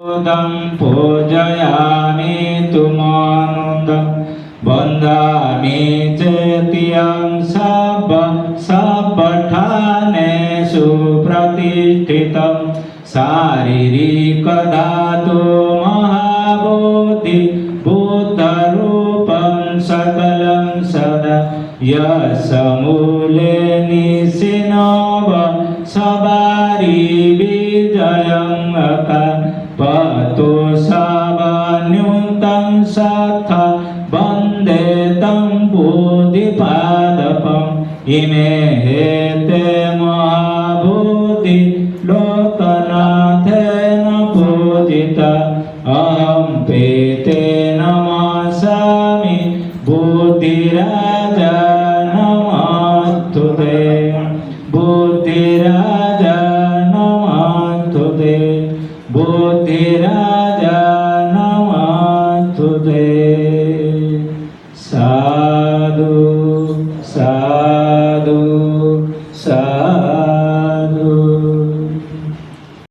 बुद्धं पूजयामि तुमानुदं वन्दामि चेत्यं सपठानेषु प्रतिष्ठितं शारीरिकधातु महाबोधि बुद्धरूपं सकलं सदा यशमूले निशिनव सवारी विजयं पतो सवन्युतं सथ वन्दे तं बोधिपादपम् इमे हेते महाबोधि लोकनाथेन पूजिता अहं पेते नमामि बुद्धिराज नमस्तुते बुद्धिराज नमस्तुते बुद्धिराज नमस्तुते साधु साधु साधु